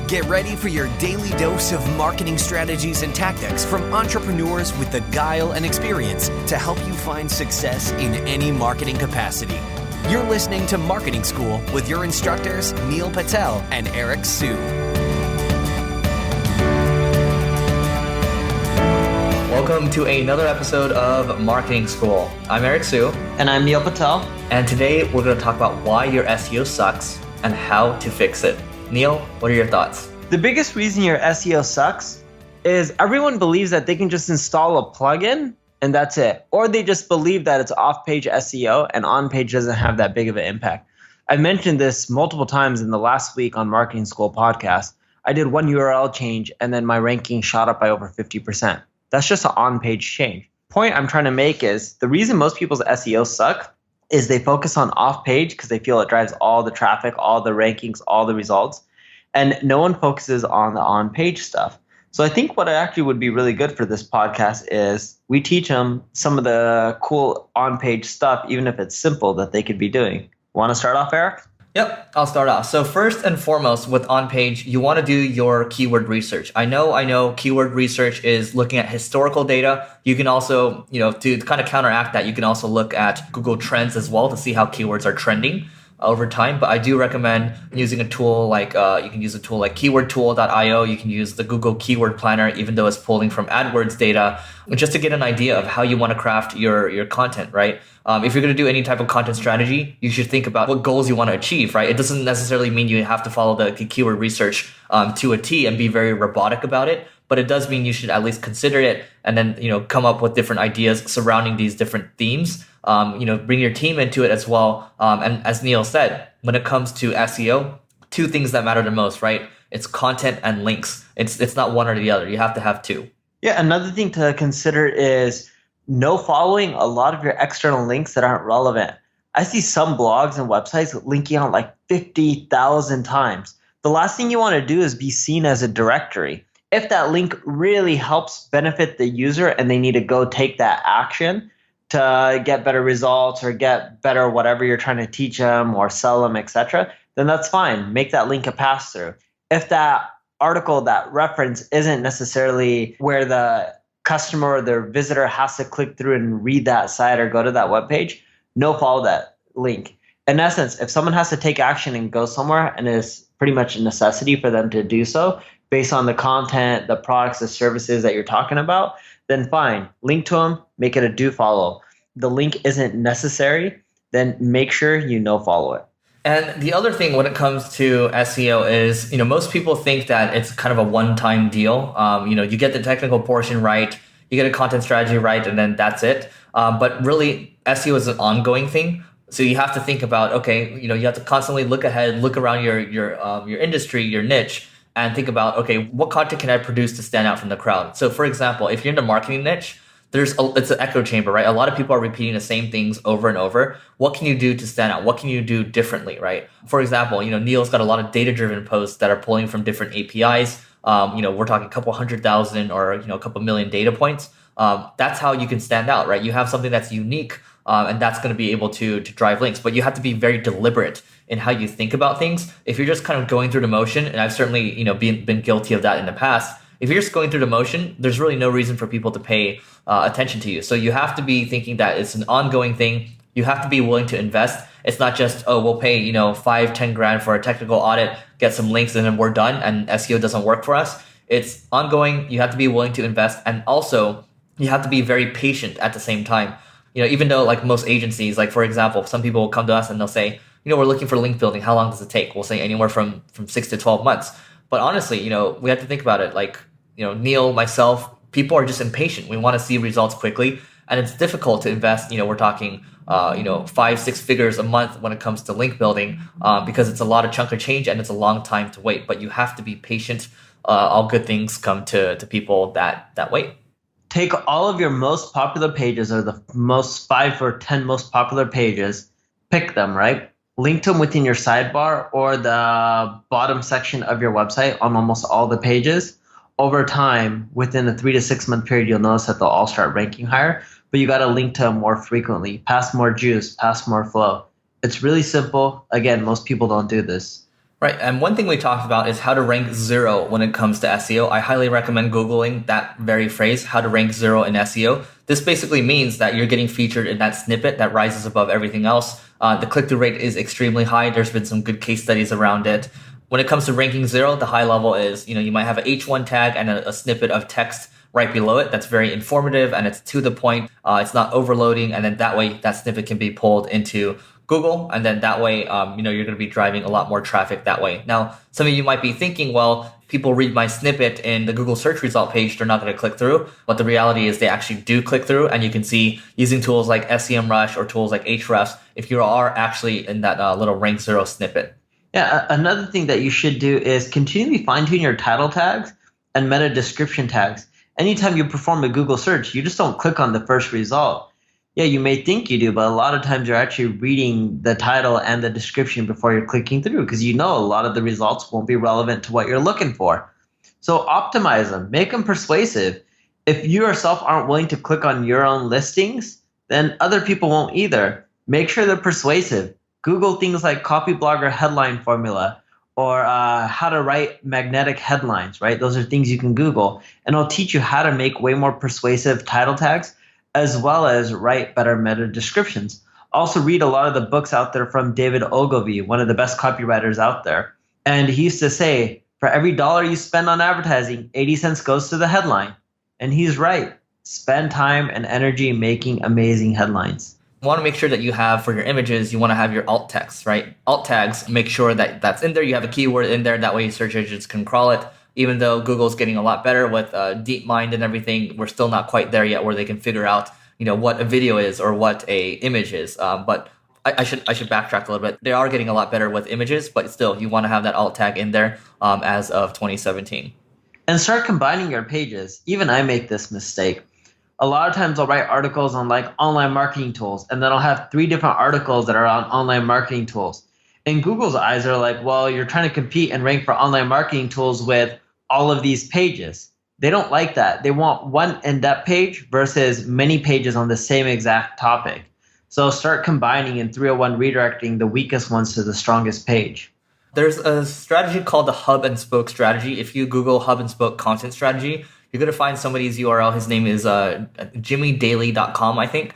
Get ready for your daily dose of marketing strategies and tactics from entrepreneurs with the guile and experience to help you find success in any marketing capacity. You're listening to Marketing School with your instructors, Neil Patel and Eric Su. Welcome to another episode of Marketing School. I'm Eric Su. And I'm Neil Patel. And today we're going to talk about why your SEO sucks and how to fix it. Neil, what are your thoughts? The biggest reason your SEO sucks is everyone believes that they can just install a plugin and that's it. Or they just believe that it's off-page SEO and on-page doesn't have that big of an impact. I mentioned this multiple times in the last week on Marketing School podcast. I did one URL change and then my ranking shot up by over 50%. That's just an on-page change. Point I'm trying to make is the reason most people's SEO suck is they focus on off-page because they feel it drives all the traffic, all the rankings, all the results, and no one focuses on the on-page stuff. So I think what actually would be really good for this podcast is we teach them some of the cool on-page stuff, even if it's simple, that they could be doing. Want to start off, Eric? Yep, I'll start off. So first and foremost with on-page, you want to do your keyword research. I know keyword research is looking at historical data. You can also, to kind of counteract that, you can also look at Google Trends as well to see how keywords are trending over time. But I do recommend using a tool like, you can use a tool like keywordtool.io. You can use the Google Keyword Planner, even though it's pulling from AdWords data, just to get an idea of how you want to craft your content, right? If you're going to do any type of content strategy, you should think about what goals you want to achieve, right? It doesn't necessarily mean you have to follow the keyword research to a T and be very robotic about it, but it does mean you should at least consider it and then, come up with different ideas surrounding these different themes. Bring your team into it as well. And as Neil said, when it comes to SEO, two things that matter the most, right? It's content and links. It's not one or the other. You have to have two. Yeah, another thing to consider is no following a lot of your external links that aren't relevant. I see some blogs and websites linking out like 50,000 times. The last thing you want to do is be seen as a directory. If that link really helps benefit the user and they need to go take that action to get better results or get better whatever you're trying to teach them or sell them, etc., then that's fine. Make that link a pass-through. If that article, that reference isn't necessarily where the customer or their visitor has to click through and read that site or go to that webpage, no follow that link. In essence, if someone has to take action and go somewhere and it's pretty much a necessity for them to do so based on the content, the products, the services that you're talking about, then fine. Link to them, make it a do follow. The link isn't necessary, then make sure you no follow it. And the other thing when it comes to SEO is, most people think that it's kind of a one-time deal. You get the technical portion right, you get a content strategy right, and then that's it. But really, SEO is an ongoing thing. So you have to think about, okay, you have to constantly look ahead, look around your industry, your niche, and think about, okay, what content can I produce to stand out from the crowd? So for example, if you're in the marketing niche, it's an echo chamber, right? A lot of people are repeating the same things over and over. What can you do to stand out? What can you do differently, right? For example, Neil's got a lot of data-driven posts that are pulling from different APIs. We're talking a couple 100,000 or a couple million data points. That's how you can stand out, right? You have something that's unique, and that's going to be able to drive links. But you have to be very deliberate in how you think about things. If you're just kind of going through the motion, and I've certainly been guilty of that in the past. If you're just going through the motion, there's really no reason for people to pay attention to you. So you have to be thinking that it's an ongoing thing. You have to be willing to invest. It's not just, we'll pay, 5-10 grand for a technical audit, get some links, and then we're done, and SEO doesn't work for us. It's ongoing. You have to be willing to invest. And also, you have to be very patient at the same time. Even though like most agencies, like for example, some people will come to us and they'll say, we're looking for link building. How long does it take? We'll say anywhere from 6 to 12 months. But honestly, we have to think about it. Like, Neil, myself, people are just impatient. We want to see results quickly. And it's difficult to invest. We're talking, 5-6 figures a month when it comes to link building because it's a lot of chunk of change and it's a long time to wait. But you have to be patient. All good things come to people that wait. Take all of your most popular pages or the most 5 or 10 most popular pages, pick them, right? Link to them within your sidebar or the bottom section of your website on almost all the pages. Over time, within a 3 to 6 month period, you'll notice that they'll all start ranking higher, but you got to link to them more frequently, pass more juice, pass more flow. It's really simple. Again, most people don't do this. Right. And one thing we talked about is how to rank 0 when it comes to SEO. I highly recommend Googling that very phrase, how to rank 0 in SEO. This basically means that you're getting featured in that snippet that rises above everything else. The click-through rate is extremely high. There's been some good case studies around it. When it comes to ranking 0, the high level is, you might have an H1 tag and a snippet of text right below it. That's very informative and it's to the point. It's not overloading. And then that way that snippet can be pulled into Google. And then that way, you're going to be driving a lot more traffic that way. Now, some of you might be thinking, well, people read my snippet in the Google search result page, they're not going to click through. But the reality is they actually do click through. And you can see using tools like SEMrush or tools like Ahrefs, if you are actually in that little rank 0 snippet. Yeah, another thing that you should do is continually fine-tune your title tags and meta description tags. Anytime you perform a Google search, you just don't click on the first result. Yeah, you may think you do, but a lot of times you're actually reading the title and the description before you're clicking through because a lot of the results won't be relevant to what you're looking for. So optimize them, make them persuasive. If you yourself aren't willing to click on your own listings, then other people won't either. Make sure they're persuasive. Google things like copyblogger headline formula or how to write magnetic headlines, right? Those are things you can Google, and it'll teach you how to make way more persuasive title tags as well as write better meta descriptions. Also read a lot of the books out there from David Ogilvy, one of the best copywriters out there. And he used to say, for every dollar you spend on advertising, 80 cents goes to the headline. And he's right. Spend time and energy making amazing headlines. You want to make sure that you have, for your images, you want to have your alt text, right? Alt tags, make sure that that's in there. You have a keyword in there. That way search engines can crawl it. Even though Google's getting a lot better with DeepMind and everything, we're still not quite there yet where they can figure out, what a video is or what a image is. But I should backtrack a little bit. They are getting a lot better with images, but still, you want to have that alt tag in there as of 2017. And start combining your pages. Even I make this mistake. A lot of times I'll write articles on like online marketing tools, and then I'll have 3 different articles that are on online marketing tools. And Google's eyes are like, well, you're trying to compete and rank for online marketing tools with all of these pages. They don't like that. They want one in-depth page versus many pages on the same exact topic. So start combining in 301 redirecting the weakest ones to the strongest page. There's a strategy called the hub and spoke strategy. If you Google hub and spoke content strategy, you're going to find somebody's URL. His name is jimmydaly.com, I think.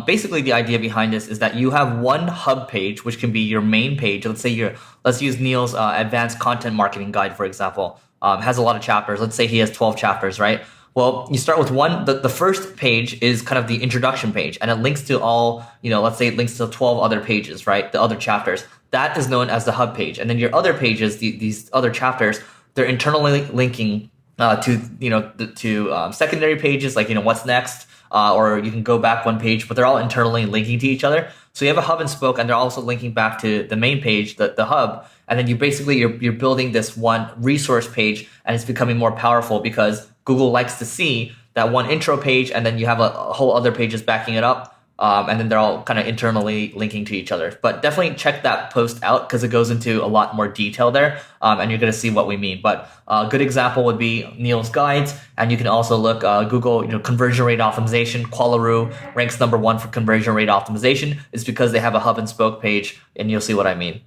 Basically, the idea behind this is that you have one hub page, which can be your main page. Let's use Neil's advanced content marketing guide, for example. Has a lot of chapters. Let's say he has 12 chapters, right? Well, you start with one. The first page is kind of the introduction page, and it links to all, let's say it links to 12 other pages, right? The other chapters. That is known as the hub page. And then your other pages, these other chapters, they're internally linking to secondary pages, like, what's next, or you can go back one page, but they're all internally linking to each other. So you have a hub and spoke, and they're also linking back to the main page, the hub. And then you're building this one resource page, and it's becoming more powerful because Google likes to see that one intro page, and then you have a whole other pages backing it up. And then they're all kind of internally linking to each other. But definitely check that post out because it goes into a lot more detail there, and you're going to see what we mean. But a good example would be Neil's guides, and you can also look Google, conversion rate optimization. Qualaroo ranks number 1 for conversion rate optimization. It's because they have a hub and spoke page, and you'll see what I mean.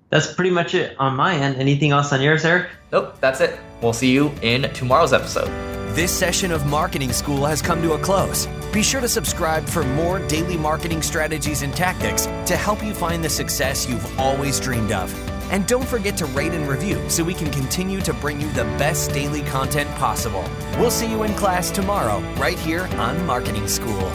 That's pretty much it on my end. Anything else on yours, Eric? Nope, that's it. We'll see you in tomorrow's episode. This session of Marketing School has come to a close. Be sure to subscribe for more daily marketing strategies and tactics to help you find the success you've always dreamed of. And don't forget to rate and review so we can continue to bring you the best daily content possible. We'll see you in class tomorrow, right here on Marketing School.